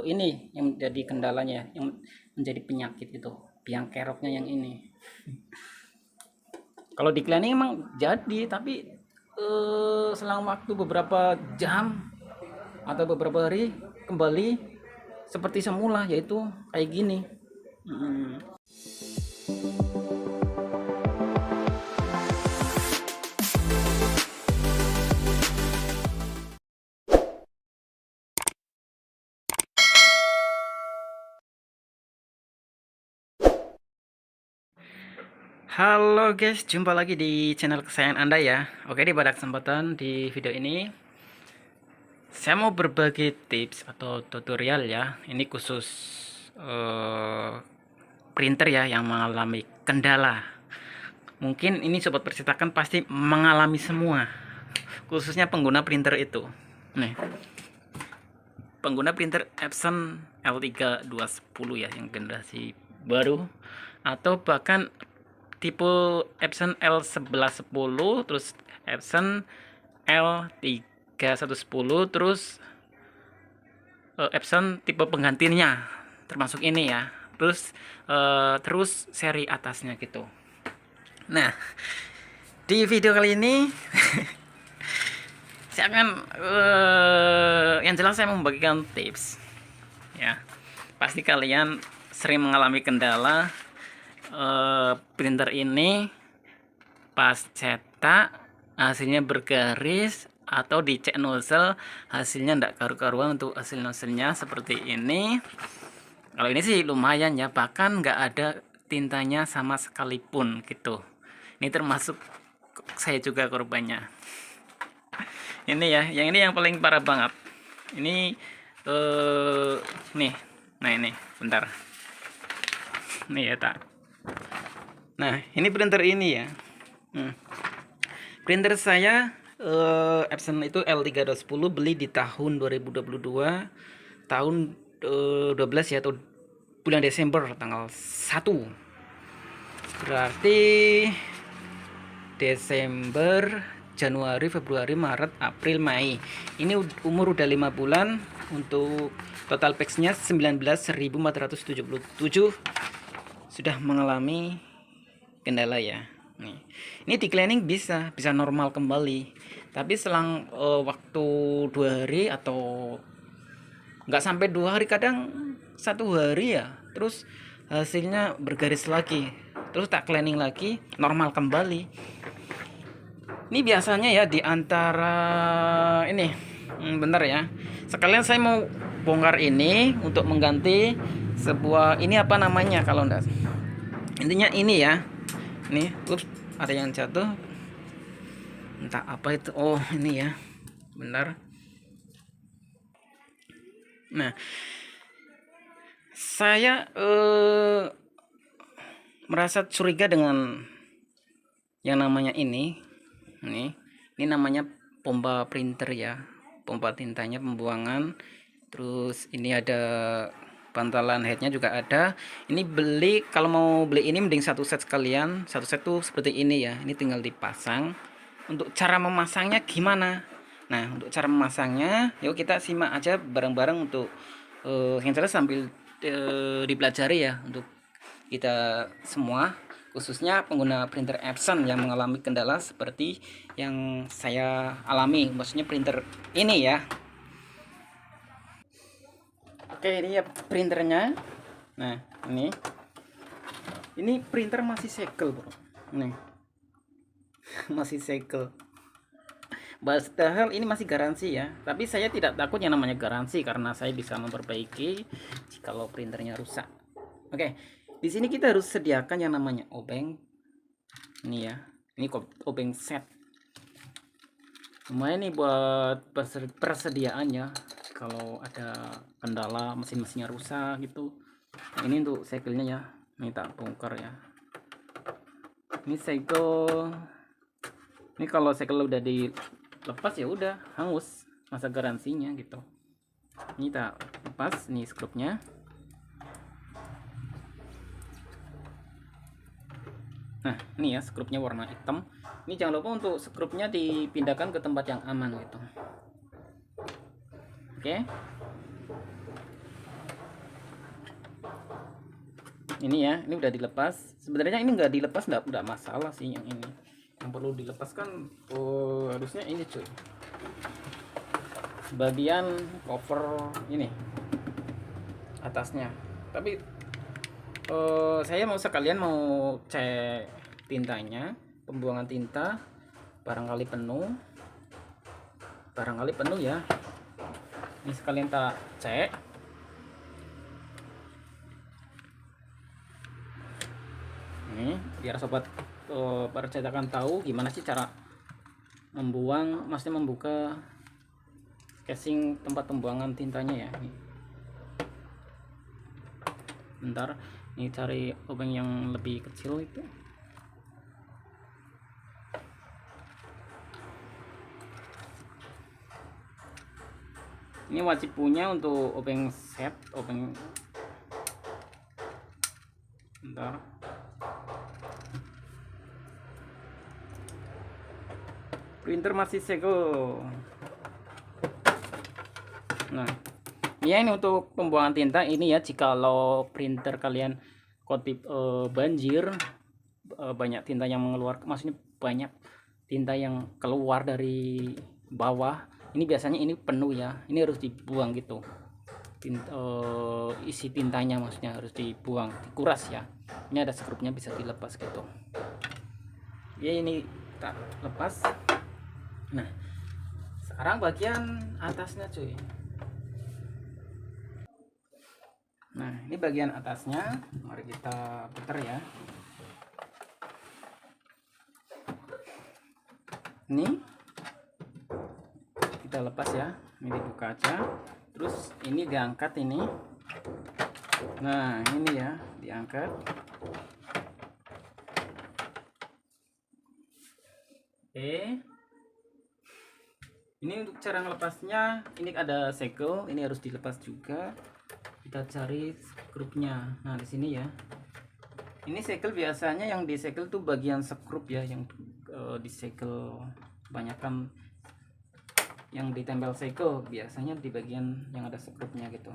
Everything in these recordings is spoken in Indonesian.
Ini yang menjadi kendalanya ya, yang menjadi penyakit itu biang keroknya yang ini. Kalau di cleaning emang jadi, tapi selang waktu beberapa jam atau beberapa hari kembali seperti semula, yaitu kayak gini. Mm. Halo guys, jumpa lagi di channel kesayangan Anda ya. Oke, pada kesempatan di video ini saya mau berbagi tips atau tutorial ya. Ini khusus printer ya yang mengalami kendala. Mungkin ini sobat percetakan pasti mengalami semua, khususnya pengguna printer itu. Nih, pengguna printer Epson L3210 ya, yang generasi baru, atau bahkan tipe Epson L1110, terus Epson L3110, terus Epson tipe penggantinya termasuk ini ya, terus seri atasnya gitu. Nah, di video kali ini saya akan yang jelas saya membagikan tips ya. Pasti kalian sering mengalami kendala printer ini pas cetak hasilnya bergaris, atau dicek nozzle hasilnya tidak karu-karuan untuk hasil nozzle-nya seperti ini. Kalau ini sih lumayan ya, bahkan nggak ada tintanya sama sekalipun gitu. Ini termasuk saya juga korbannya. Ini ya, yang ini yang paling parah banget. Ini nih, nah ini bentar, nih ya tak. Nah, ini printer ini ya. Printer saya Epson itu L3210, beli di tahun 2022, tahun 12 ya, atau bulan Desember tanggal 1. Berarti Desember, Januari, Februari, Maret, April, Mei. Ini umur udah 5 bulan. Untuk total packs-nya 19.477. Sudah mengalami kendala ya. Nih. Ini di cleaning bisa normal kembali. Tapi selang waktu 2 hari atau nggak sampai 2 hari, kadang 1 hari ya, terus hasilnya bergaris lagi, terus tak cleaning lagi, normal kembali. Ini biasanya ya di antara ini, bentar ya, sekalian saya mau bongkar ini untuk mengganti sebuah, ini apa namanya kalau enggak, intinya ini ya, nih, ups, ada yang jatuh, entah apa itu. Oh ini ya, benar. Nah, saya merasa curiga dengan yang namanya ini namanya pompa printer ya, pompa tintanya, pembuangan. Terus ini ada bantalan headnya juga ada. Ini beli, kalau mau beli ini mending satu set sekalian. Satu set tuh seperti ini ya, ini tinggal dipasang. Untuk cara memasangnya gimana? Nah, untuk cara memasangnya yuk kita simak aja bareng-bareng untuk yang jelas sambil dipelajari ya, untuk kita semua, khususnya pengguna printer Epson yang mengalami kendala seperti yang saya alami, maksudnya printer ini ya. Oke, ini ya printernya. Nah, ini printer masih segel, bro. Nih, masih segel. Padahal ini masih garansi ya, tapi saya tidak takut yang namanya garansi karena saya bisa memperbaiki jikalau printernya rusak. Oke, di sini kita harus sediakan yang namanya obeng. Ini ya, ini obeng set. Lumayan nih buat persediaannya kalau ada kendala mesin-mesinnya rusak gitu. Nah, ini untuk segelnya ya, ini tak bongkar ya. Ini segel, ini kalau segel udah dilepas ya udah hangus masa garansinya gitu. Ini tak lepas, nih skrupnya. Nah, ini ya skrupnya warna hitam. Ini jangan lupa untuk skrupnya dipindahkan ke tempat yang aman gitu. Oke. Ini ya, ini udah dilepas. Sebenarnya ini nggak dilepas nggak masalah sih yang ini. Yang perlu dilepaskan harusnya ini cuy, bagian cover ini atasnya. Tapi saya mau sekalian mau cek tintanya, pembuangan tinta, barangkali penuh ya. Ini sekalian tak cek. Ini biar sobat percetakan tahu gimana sih cara membuang, maksudnya membuka casing tempat pembuangan tintanya ya. Bentar, ini cari obeng yang lebih kecil itu. Ini wajib punya untuk obeng set, obeng. Bentar. Printer masih segel. Nah, ya ini untuk pembuangan tinta ini ya. Jikalau printer kalian kotip banjir, banyak tinta yang mengeluarkan, maksudnya banyak tinta yang keluar dari bawah, ini biasanya ini penuh ya, ini harus dibuang gitu. Isi tintanya maksudnya harus dibuang, dikuras ya. Ini ada skrupnya, bisa dilepas gitu ya. Ini tak lepas. Nah, sekarang bagian atasnya cuy. Nah, ini bagian atasnya, mari kita putar ya. Ini kita lepas ya, ini dibuka aja, terus ini diangkat ini. Nah, ini ya diangkat. Oke, ini untuk cara melepasnya, ini ada segel, ini harus dilepas juga. Kita cari skrupnya. Nah, di sini ya, ini segel biasanya yang disegel tuh bagian skrup ya, yang disegel. Kebanyakan yang ditempel segel biasanya di bagian yang ada skrupnya gitu.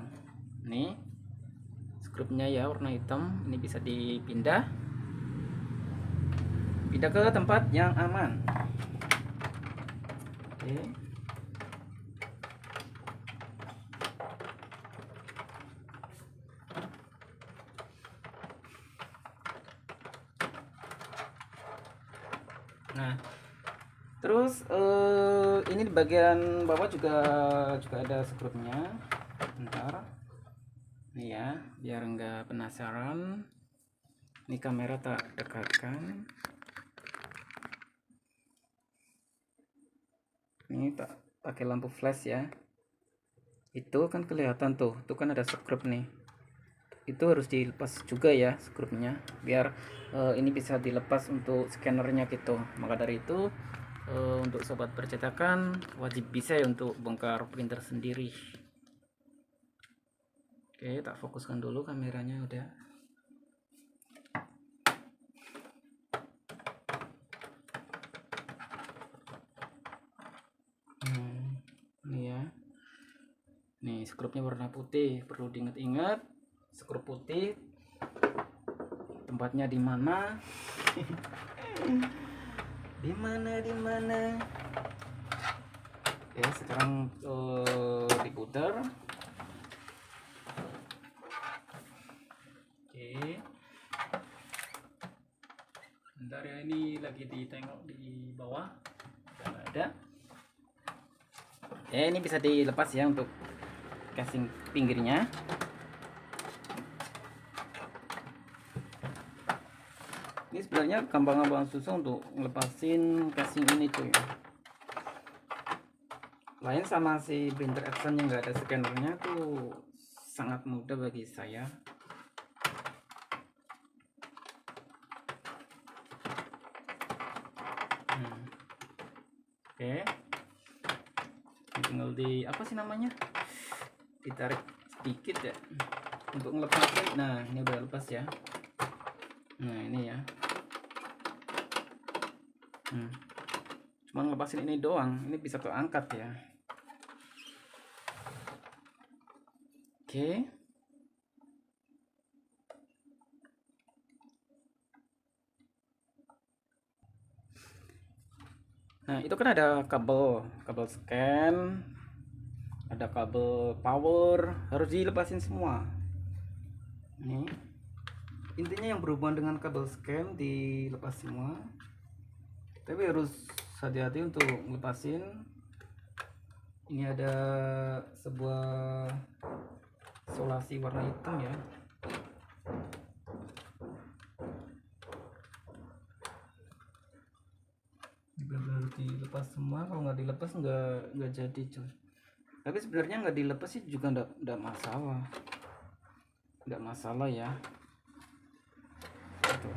Nih skrupnya ya, warna hitam. Ini bisa dipindah ke tempat yang aman. Oke. Nah, terus ini di bagian bawah juga ada skrupnya. Bentar, nih ya, biar enggak penasaran. Ini kamera tak dekatkan. Ini tak pakai lampu flash ya. Itu kan kelihatan tuh kan ada skrup nih. Itu harus dilepas juga ya skrupnya, biar ini bisa dilepas untuk scannernya gitu. Maka dari itu untuk sobat percetakan wajib bisa ya untuk bongkar printer sendiri. Oke, tak fokuskan dulu kameranya udah. Ini ya. Nih skrupnya warna putih, perlu diingat-ingat. Skrup putih tempatnya di mana? di mana? Oke, sekarang diputar. Oke, bentar ya, ini lagi ditengok di bawah, udah ada. Ini bisa dilepas ya untuk casing pinggirnya. Ini sebenarnya gampang susah untuk ngelepasin casing ini cuy. Lain sama si printer Epson yang nggak ada scannernya tuh sangat mudah bagi saya. Oke, tinggal di apa sih namanya, ditarik sedikit ya untuk ngelepasin. Nah, ini udah lepas ya. Nah, ini ya. Cuma ngelepasin ini doang, ini bisa keangkat ya. Oke. Nah, itu kan ada kabel scan, ada kabel power, harus dilepasin semua. Nih, intinya yang berhubungan dengan kabel scan dilepas semua, tapi harus hati-hati untuk lepasin. Ini ada sebuah isolasi warna hitam ya. Benar-benar dilepas semua, kalau nggak dilepas nggak jadi coy. Tapi sebenarnya nggak dilepas sih juga nggak masalah ya. Gitu.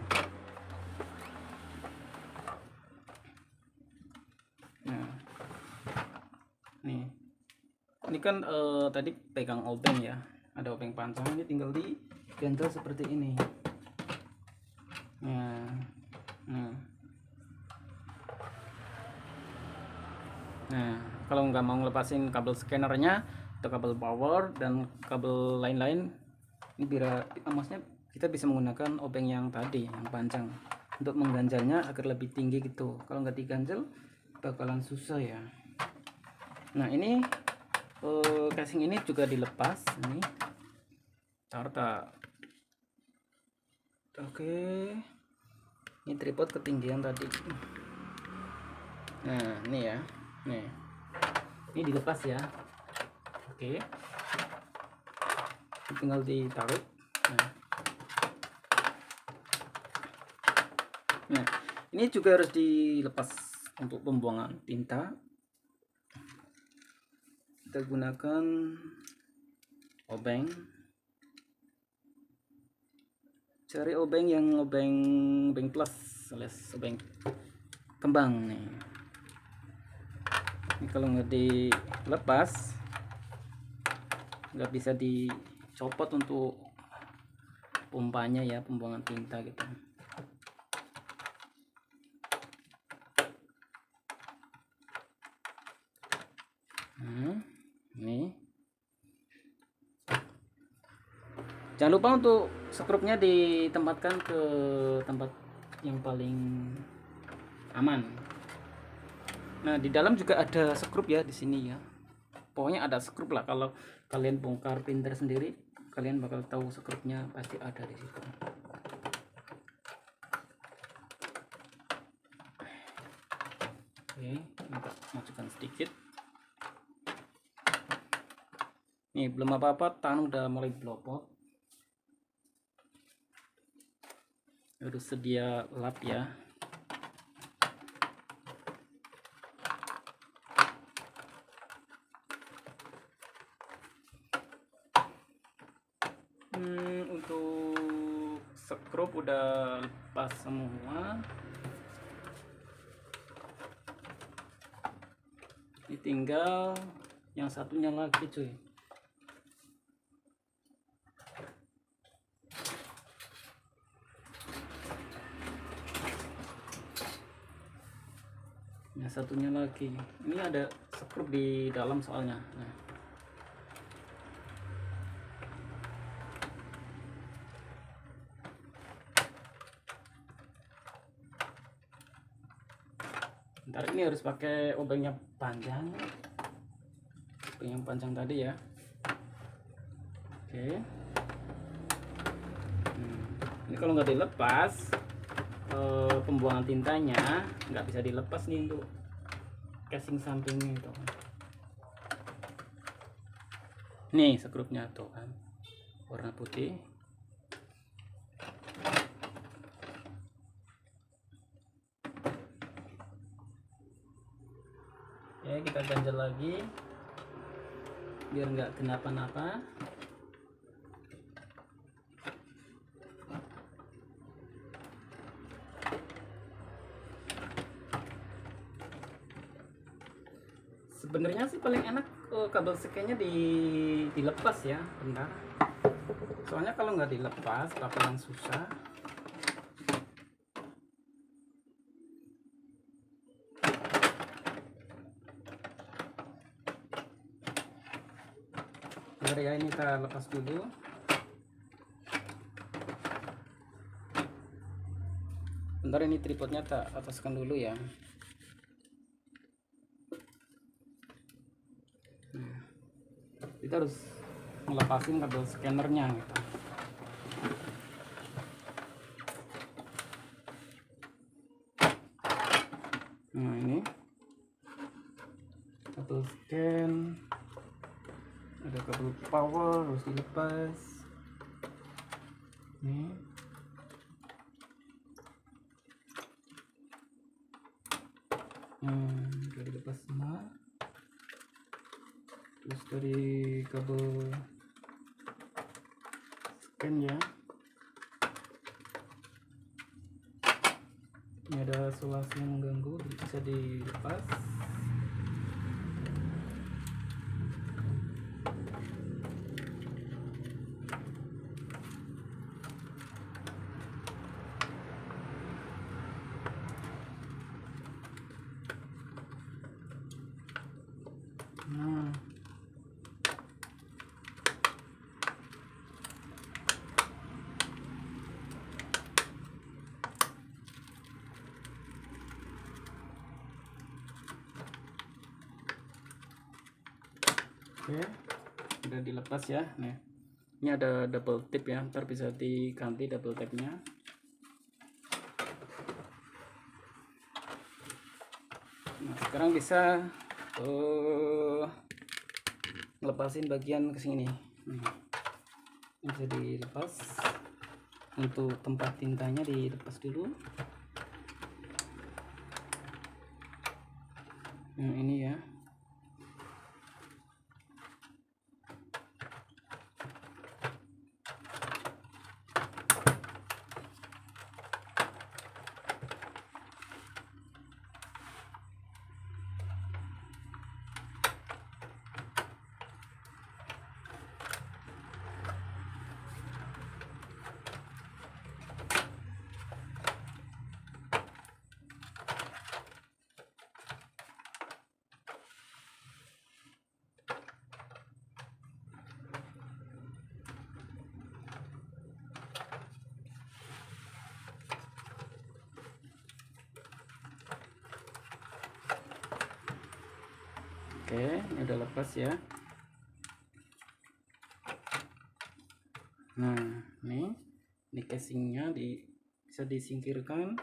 Nah, nih, ini kan tadi pegang obeng ya, ada obeng panjang, ini tinggal diganjel seperti ini. Nah, kalau nggak mau ngelepasin kabel scannernya atau kabel power dan kabel lain-lain, ini maksudnya kita bisa menggunakan obeng yang tadi yang panjang untuk mengganjalnya agar lebih tinggi gitu. Kalau nggak diganjel bakalan susah ya. Nah, ini casing ini juga dilepas ini. Tarta. Oke. Ini tripod ketinggian tadi. Nah, ini ya. Nih, ini dilepas ya. Oke, tinggal ditarik. Nah, ini juga harus dilepas untuk pembuangan tinta. Kita gunakan obeng. Cari obeng yang obeng plus alias obeng kembang nih. Ini kalau nggak dilepas nggak bisa dicopot untuk pompanya ya, pembuangan tinta gitu. Ini jangan lupa untuk skrupnya ditempatkan ke tempat yang paling aman. Nah, di dalam juga ada skrup ya di sini ya. Pokoknya ada skrup lah. Kalau kalian bongkar printer sendiri, kalian bakal tahu skrupnya pasti ada di situ. Oke, kita masukkan sedikit. Nih, belum apa-apa, tangan udah mulai blopot. Harus sedia lap ya. Untuk skrup udah lepas semua. Ini tinggal yang satunya lagi cuy. Yang satunya lagi. Ini ada skrup di dalam soalnya. Nah. Ntar ini harus pakai obeng yang panjang, obeng yang panjang tadi ya. Oke. Ini kalau nggak dilepas, pembuangan tintanya nggak bisa dilepas nih untuk casing sampingnya itu. Nih skrupnya tuh kan, warna putih. Ya, kita ganjel lagi biar nggak kenapa-napa. Sebenarnya sih paling enak kabel scan-nya dilepas ya, bentar. Soalnya kalau nggak dilepas bakalan susah. Bentar ya, ini kita lepas dulu. Bentar, ini tripodnya tak ataskan dulu ya. kita harus ngelepasin kabel scannernya gitu. Nah ini kabel scan, ada kabel power harus dilepas. Nih udah dilepas semua. Terus dari kabel scan ya, ini ada isolasi yang mengganggu, bisa dilepas. Nah oke, udah dilepas ya. Nih, ini ada double tip ya, ntar bisa diganti double tapnya. Nah sekarang bisa ngelepasin bagian kesini. Ini bisa dilepas. Untuk tempat tintanya dilepas dulu. Nah ini ya. Oke, ini udah lepas ya. Nah, ini casingnya bisa disingkirkan.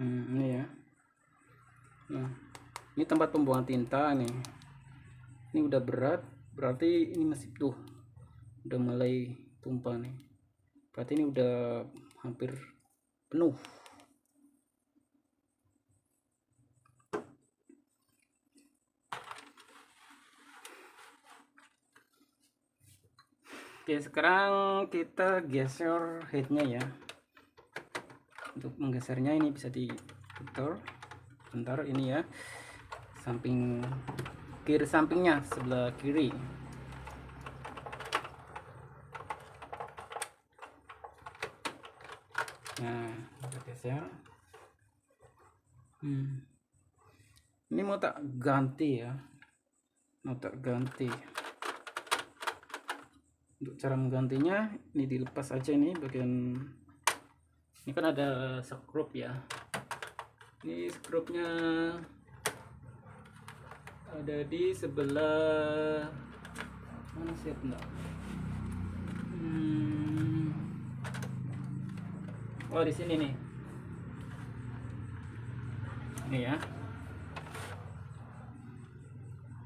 Ini ya. Nah, ini tempat pembuangan tinta nih. Ini udah berat, berarti ini masih udah mulai tumpah nih. Berarti ini udah hampir penuh. Oke, sekarang kita geser headnya ya. Untuk menggesernya ini bisa diputar. Bentar, ini ya, samping kiri, sampingnya sebelah kiri. Nah, kita geser. Ini mau tak ganti ya, Untuk cara menggantinya, ini dilepas aja ini bagian. Ini kan ada skrup ya. Ini skrupnya ada di sebelah mana sih, enggak? Oh, di sini nih. Ini ya.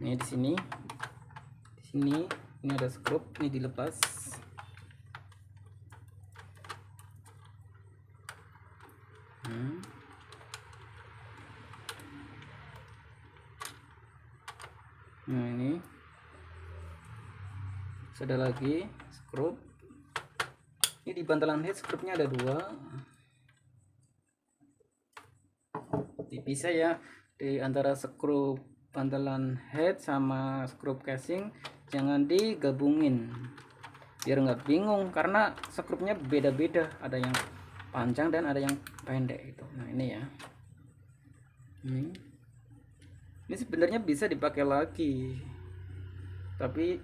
Ini di sini. Ini ada skrup, ini dilepas. Nah ini ada lagi skrup. Ini di bantalan head skrupnya ada 2. Dipisah ya, di antara skrup bantalan head sama skrup casing jangan digabungin biar nggak bingung, karena skrupnya beda-beda, ada yang panjang dan ada yang pendek itu. Nah ini ya, ini sebenarnya bisa dipakai lagi, tapi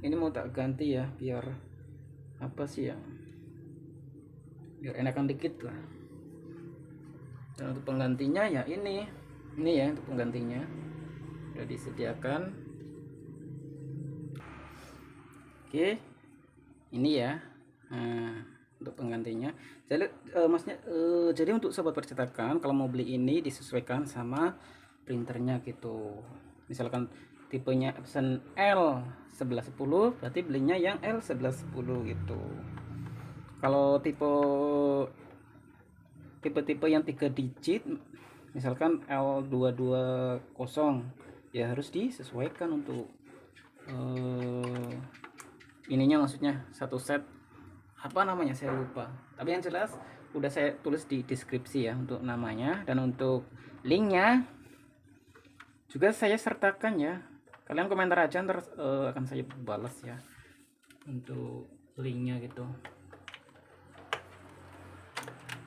ini mau tak ganti ya, biar apa sih ya, biar enakan dikit lah. Dan untuk penggantinya ya ini Ini ya untuk penggantinya sudah disediakan. Oke, ini ya. Nah, untuk penggantinya. Jadi maksudnya jadi untuk sobat percetakan kalau mau beli ini disesuaikan sama printernya gitu. Misalkan tipenya Epson L1110 berarti belinya yang L1110 gitu. Kalau tipe-tipe yang 3 digit misalkan L220 ya harus disesuaikan untuk ininya, maksudnya satu set apa namanya saya lupa, tapi yang jelas udah saya tulis di deskripsi ya untuk namanya, dan untuk linknya juga saya sertakan ya, kalian komentar aja ntar akan saya balas ya untuk linknya gitu.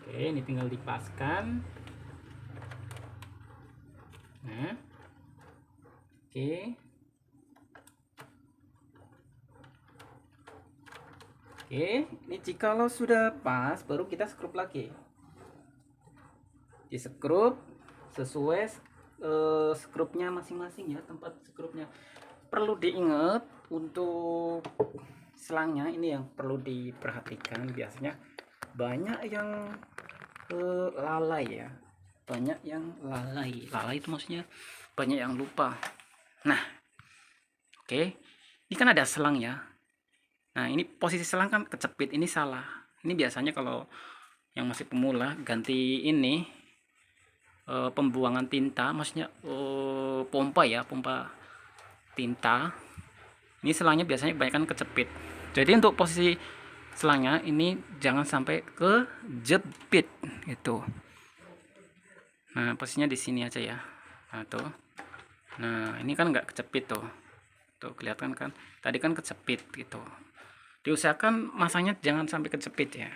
Oke, ini tinggal dipaskan. Nah, oke. Oke, ini jikalau sudah pas baru kita skrup lagi. Di skrup sesuai skrupnya masing-masing ya, tempat skrupnya. Perlu diingat untuk selangnya ini yang perlu diperhatikan, biasanya banyak yang lalai ya. Banyak yang lalai. Lalai itu maksudnya banyak yang lupa. Nah, oke. Ini kan ada selang ya. Nah, ini posisi selang kan kecepit, ini salah. Ini biasanya kalau yang masih pemula ganti ini pembuangan tinta, maksudnya pompa ya, pompa tinta. Ini selangnya biasanya kebanyakan kecepit. Jadi untuk posisi selangnya ini jangan sampai kejepit gitu. Nah, posisinya di sini aja ya. Nah, tuh. Nah, ini kan nggak kecepit tuh. Tuh kelihatan kan? Tadi kan kecepit gitu. Diusahakan masanya jangan sampai kejepit ya,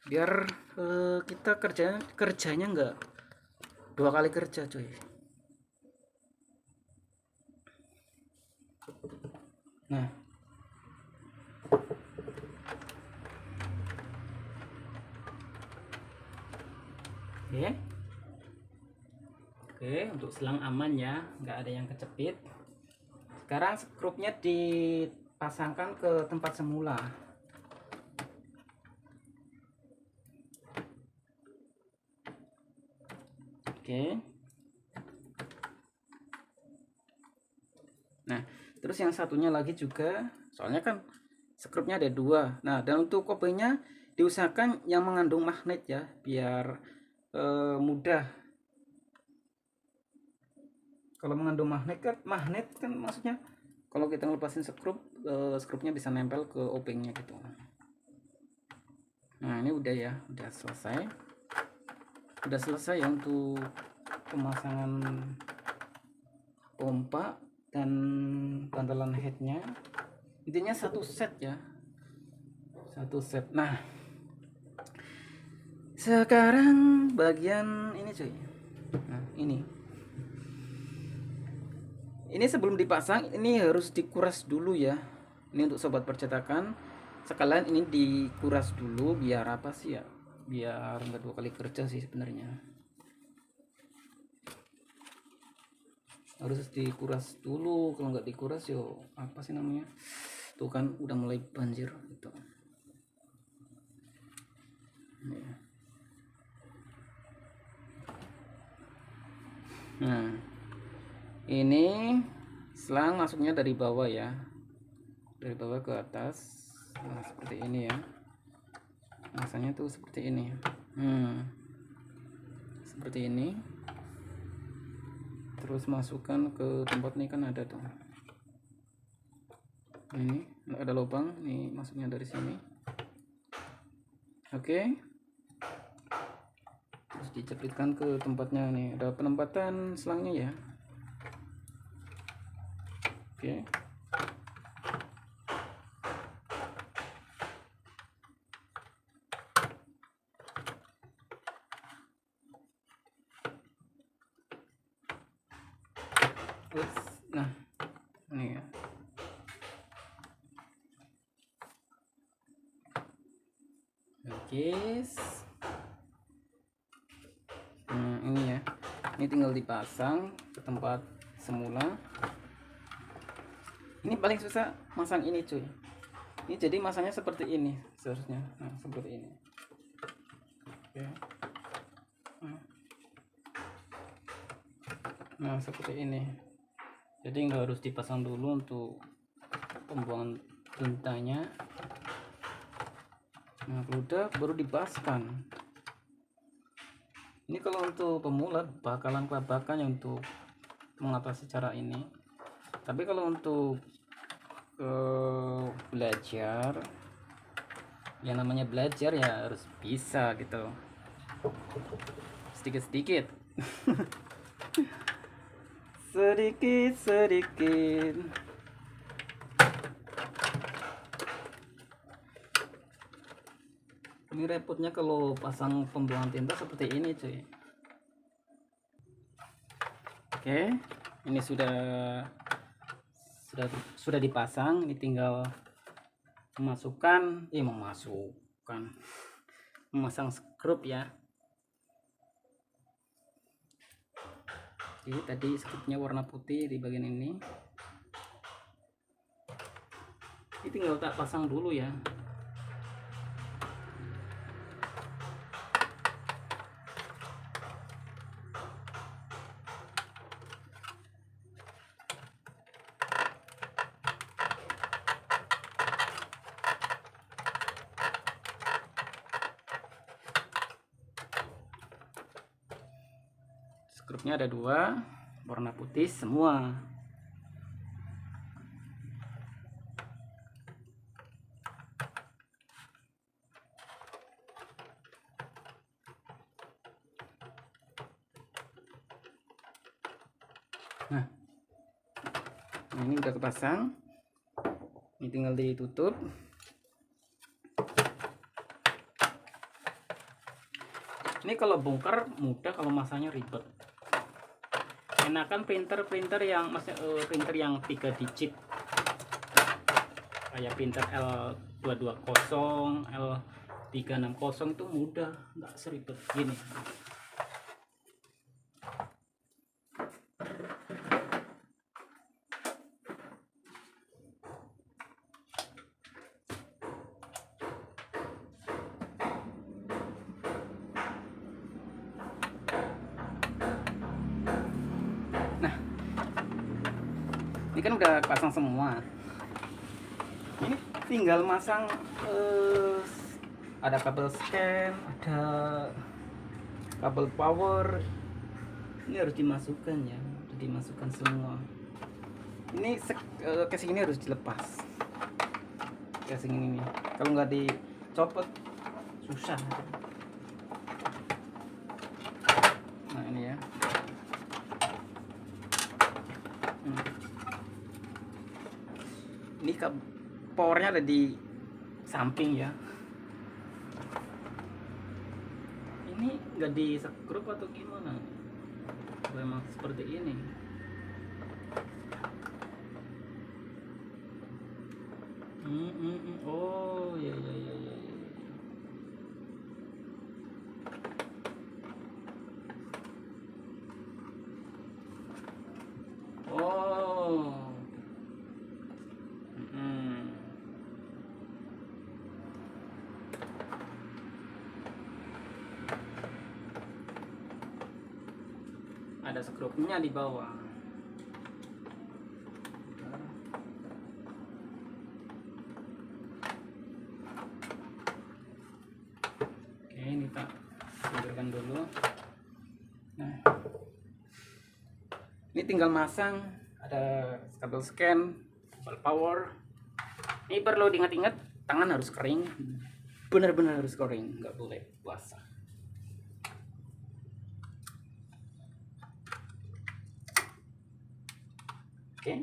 biar kita kerjanya nggak dua kali kerja cuy. Nah, oke, untuk selang aman ya, nggak ada yang kecepit. Sekarang skrupnya dipasangkan ke tempat semula. Oke. Nah, terus yang satunya lagi juga, soalnya kan skrupnya ada dua. Nah, dan untuk kopenya diusahakan yang mengandung magnet ya, biar mudah. Kalau mengandung magnet kan maksudnya kalau kita ngelepasin skrupnya bisa nempel ke obengnya gitu. Nah, ini udah ya, udah selesai ya untuk pemasangan pompa dan bantalan headnya. Intinya satu set ya, satu set. Nah, sekarang bagian ini cuy. Nah, ini sebelum dipasang ini harus dikuras dulu ya. Ini untuk sobat percetakan sekalian ini dikuras dulu, biar apa sih ya, biar nggak dua kali kerja sih sebenarnya. Harus dikuras dulu, kalau nggak dikuras yo apa sih namanya, tuh kan udah mulai banjir gitu. Nah, ini selang masuknya dari bawah ya, dari bawah ke atas. Nah, seperti ini ya, masanya tuh seperti ini. Seperti ini, terus masukkan ke tempat ini kan ada tuh, ini ada lubang nih, masuknya dari sini. Oke, terus dicepitkan ke tempatnya nih, ada penempatan selangnya ya. Oke, nah ini ya. Oke, nah ini ya, Ini tinggal dipasang ke tempat semula. Ini paling susah masang ini cuy. Ini jadi masangnya seperti ini seharusnya. Nah, seperti ini. Oke. Nah, seperti ini. Jadi nggak harus dipasang dulu untuk pembuangan tintanya. Nah, kalau udah baru dipasang. Ini kalau untuk pemula bakalan kelabakan ya untuk mengatasi cara ini. Tapi kalau untuk belajar, yang namanya belajar ya harus bisa gitu, sedikit-sedikit. Sedikit-sedikit. Ini repotnya kalau pasang pembuangan tinta seperti ini cuy. Oke, ini sudah dipasang. Ini tinggal memasang skrup ya. Jadi tadi skrupnya warna putih di bagian ini. Ini tinggal tak pasang dulu ya. Skrupnya ada 2, warna putih semua. Nah, ini udah kepasang. Ini tinggal ditutup. Ini kalau bongkar mudah, kalau masanya ribet. Enakan printer yang printer yang 3 digit kayak printer L220, L360 itu mudah, nggak seribet gini. Nah, ini kan udah pasang semua. Ini tinggal masang ada kabel scan, ada kabel power. Ini harus dimasukkan ya, harus dimasukkan semua. Ini casing ini harus dilepas. Casing ini kalau nggak dicopot susah. Nah, ini ya. Ini powernya ada di samping ya. Ini nggak di skrup atau gimana? Memang seperti ini. Oh ya. Oh. Ada skrupnya di bawah. Oke, ini tak singkirkan dulu. Nah, ini tinggal masang. Ada kabel scan, kabel power. Ini perlu diingat-ingat, tangan harus kering, benar-benar harus kering, nggak boleh basah. Oke.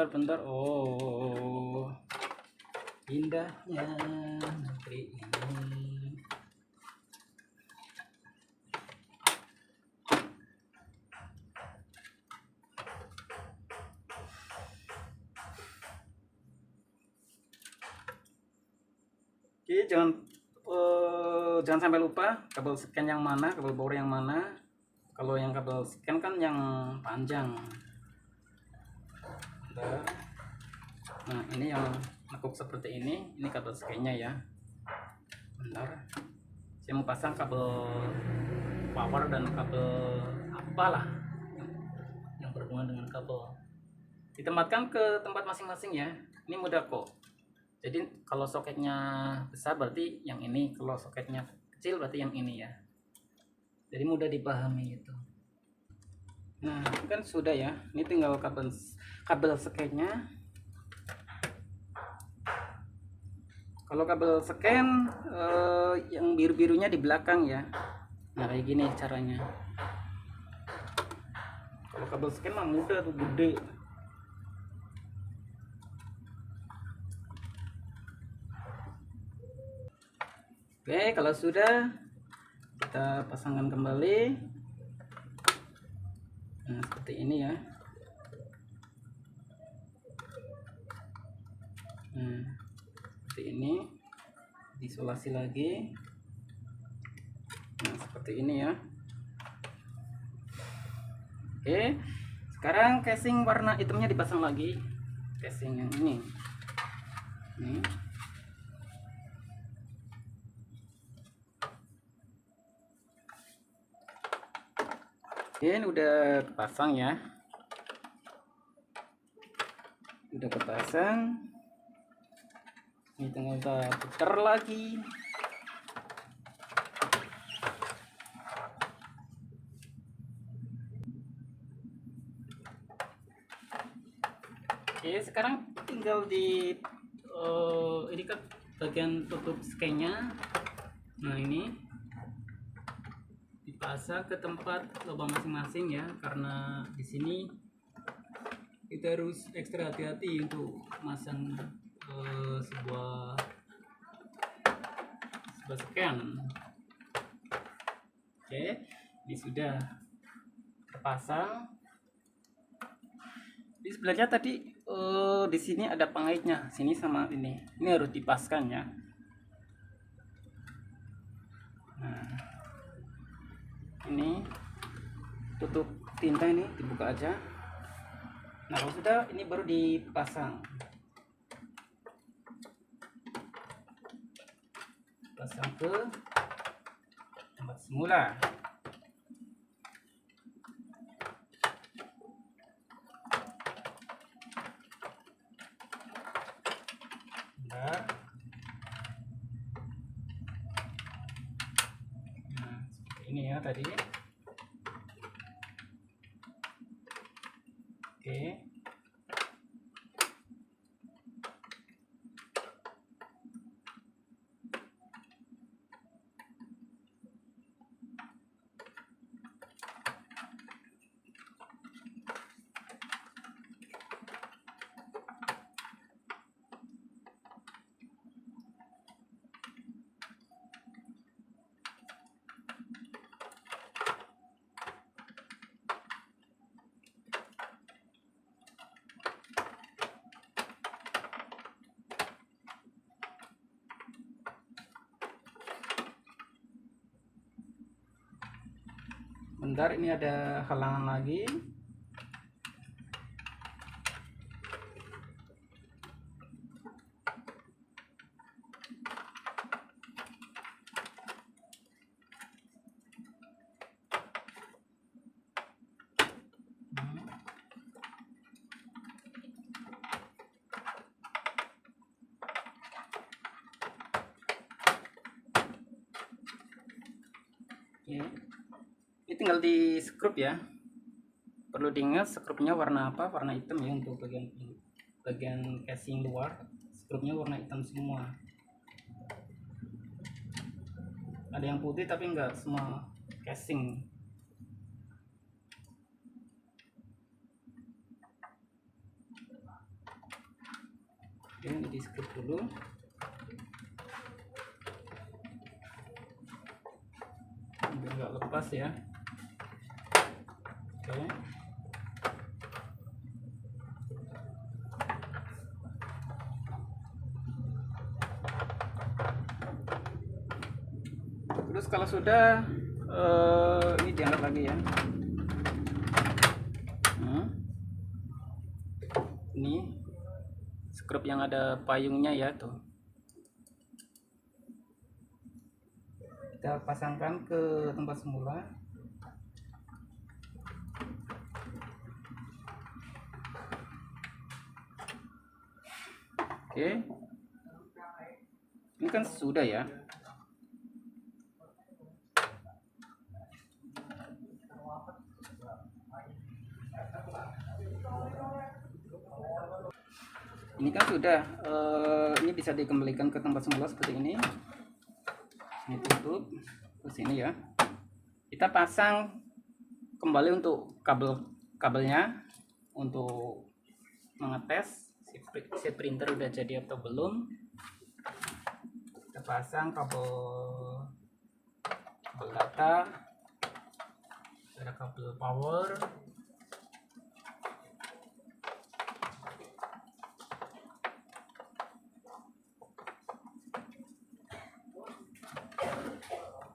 Bentar. Oh. Indahnya negeri ini. Oke, jangan sampai lupa kabel scan yang mana, kabel power yang mana. Kalau yang kabel scan kan yang panjang. Nah, ini yang nekuk seperti ini kabel scan-nya ya. Bentar, saya mau pasang kabel power dan kabel apalah yang berhubungan dengan kabel. Ditempatkan ke tempat masing-masing ya. Ini mudah kok. Jadi kalau soketnya besar berarti yang ini, kalau soketnya kecil berarti yang ini ya. Jadi mudah dipahami itu. Nah, kan sudah ya. Ini tinggal kabel scan-nya. Kalau kabel scan yang biru-birunya di belakang ya. Nah, kayak gini caranya. Kalau kabel scan mah mudah tuh, gede. Oke, kalau sudah kita pasangkan kembali. Nah, seperti ini ya. Nah, seperti ini. Diisolasi lagi. Nah, seperti ini ya. Oke, sekarang casing warna hitamnya dipasang lagi. Casing yang ini. Nih. Oke, ini udah kepasang ya. Udah kepasang. Ini tinggal kita putar lagi. Oke, sekarang tinggal di ini kan bagian tutup scan-nya. Nah, ini dipasang ke tempat lubang masing-masing ya, karena di sini kita harus ekstra hati-hati untuk masang sebuah scan. Oke, ini sudah terpasang. Di sebelahnya tadi di sini ada pengaitnya, sini sama ini harus dipaskan ya. Nah, ini tutup tinta ini dibuka aja. Nah, kalau sudah ini baru dipasang. Pasang ke tempat semula. Bentar. Nah, seperti ini ya tadi. Oke. Bentar, ini ada halangan lagi. Oke. Ini tinggal di skrup ya. Perlu diingat skrupnya warna apa? Warna hitam ya untuk bagian casing luar. Skrupnya warna hitam semua. Ada yang putih tapi enggak semua casing. Oke, ini di skrup dulu. biar nggak lepas ya. Oke. Terus kalau sudah ini diangkat lagi ya. Ini skrup yang ada payungnya ya tuh. Kita pasangkan ke tempat semula. Oke. Ini kan sudah ya. Ini kan sudah, ini bisa dikembalikan ke tempat semula seperti ini. Ini tutup ke sini ya. Kita pasang kembali untuk kabelnya untuk mengetes si printer udah jadi atau belum. Kita pasang kabel data, ada kabel power.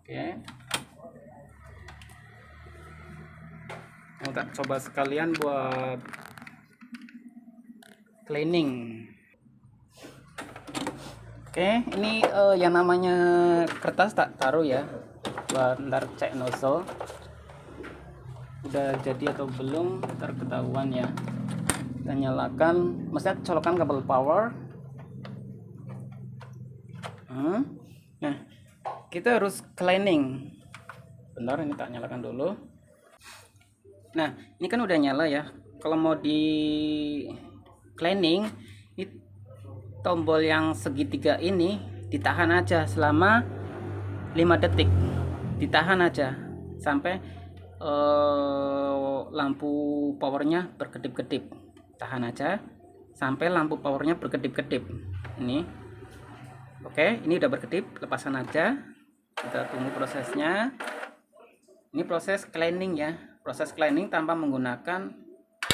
Oke. Kita coba sekalian buat cleaning. Oke, ini yang namanya kertas tak taruh ya, buat ntar cek nozzle udah jadi atau belum, ntar ketahuan ya. Kita nyalakan, maksudnya colokan kabel power. Nah, kita harus cleaning. Bentar, ini tak nyalakan dulu. Nah, ini kan udah nyala ya. Kalau mau di cleaning, ini tombol yang segitiga ini ditahan aja selama 5 detik. Ditahan aja sampai lampu powernya berkedip-kedip. Tahan aja sampai lampu powernya berkedip-kedip. Ini. Oke, ini udah berkedip, lepasan aja. Kita tunggu prosesnya. Ini proses cleaning ya. Proses cleaning tanpa menggunakan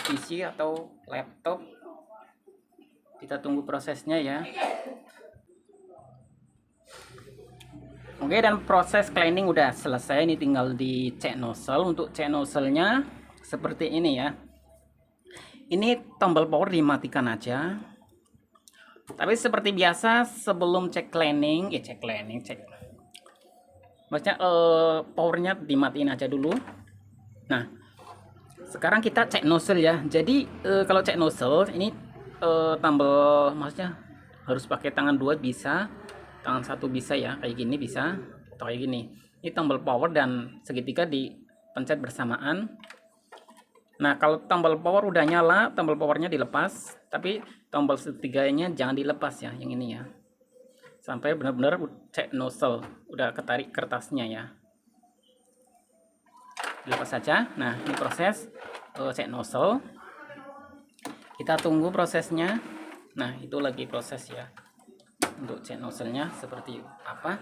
PC atau laptop. Kita tunggu prosesnya ya. Oke, dan proses cleaning udah selesai. Ini tinggal dicek nozzle. Untuk cek nozzle-nya seperti ini ya. Ini tombol power dimatikan aja. Tapi seperti biasa sebelum cek cleaning, maksudnya powernya dimatiin aja dulu. Nah, sekarang kita cek nozzle ya. Jadi kalau cek nozzle ini tombol, maksudnya harus pakai tangan 2 bisa, tangan 1 bisa ya, kayak gini bisa, atau kayak gini. Ini tombol power dan segitiga dipencet bersamaan. Nah, kalau tombol power udah nyala, tombol powernya dilepas, tapi tombol setiganya jangan dilepas ya, yang ini ya. Sampai benar-benar cek nozzle, udah ketarik kertasnya ya. Dilepas saja. Nah, ini proses cek nozzle. Kita tunggu prosesnya. Nah, itu lagi proses ya. Untuk cek nozzle-nya seperti apa.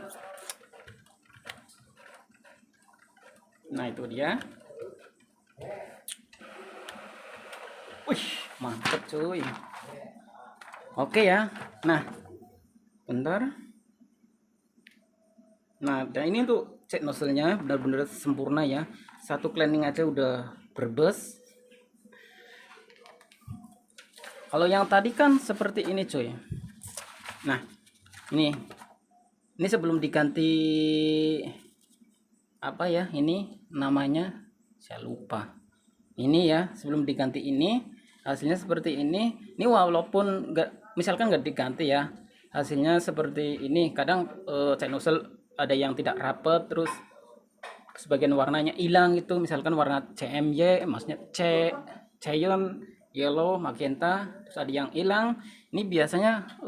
Nah, itu dia. Wih, mantep cuy. Oke ya. Nah, bentar. Nah, dan ini untuk cek nozzle-nya benar-benar sempurna ya. Satu cleaning aja udah berbes. Kalau yang tadi kan seperti ini cuy. Nah, ini sebelum diganti apa ya, ini namanya saya lupa. Ini ya, sebelum diganti ini hasilnya seperti ini. Ini walaupun misalkan nggak diganti ya, hasilnya seperti ini. Kadang cek nozzle ada yang tidak rapat, terus sebagian warnanya hilang itu, misalkan warna CMY, maksudnya cyan, yellow, magenta, terus ada yang hilang. Ini biasanya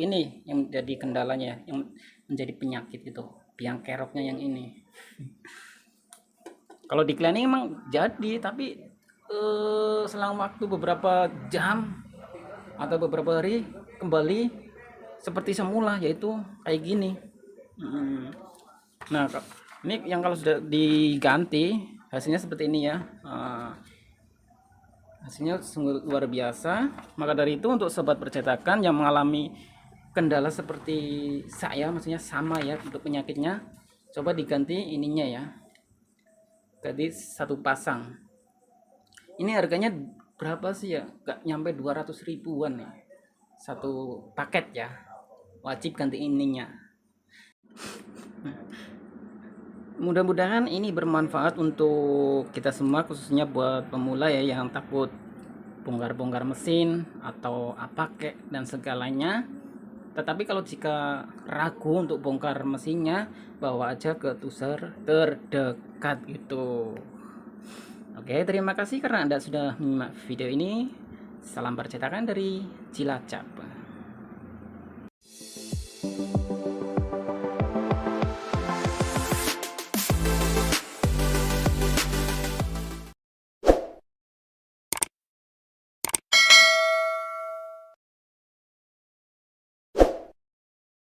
ini yang jadi kendalanya, yang menjadi penyakit itu, biang keroknya yang ini. Kalau di cleaning emang jadi, tapi selang waktu beberapa jam atau beberapa hari kembali seperti semula, yaitu kayak gini. Nah, Ini yang kalau sudah diganti hasilnya seperti ini ya. Hasilnya sungguh luar biasa. Maka dari itu untuk sobat percetakan yang mengalami kendala seperti saya, maksudnya sama ya untuk penyakitnya, coba diganti ininya ya. Jadi satu pasang. Ini harganya berapa sih ya? Gak nyampe 200 ribuan ya. Satu paket ya. Wajib ganti ininya. Mudah-mudahan ini bermanfaat untuk kita semua, khususnya buat pemula ya yang takut bongkar-bongkar mesin atau apa kek dan segalanya. Tetapi kalau jika ragu untuk bongkar mesinnya, bawa aja ke tuser terdekat gitu. Oke, terima kasih karena Anda sudah menyimak video ini. Salam percetakan dari Cilacap.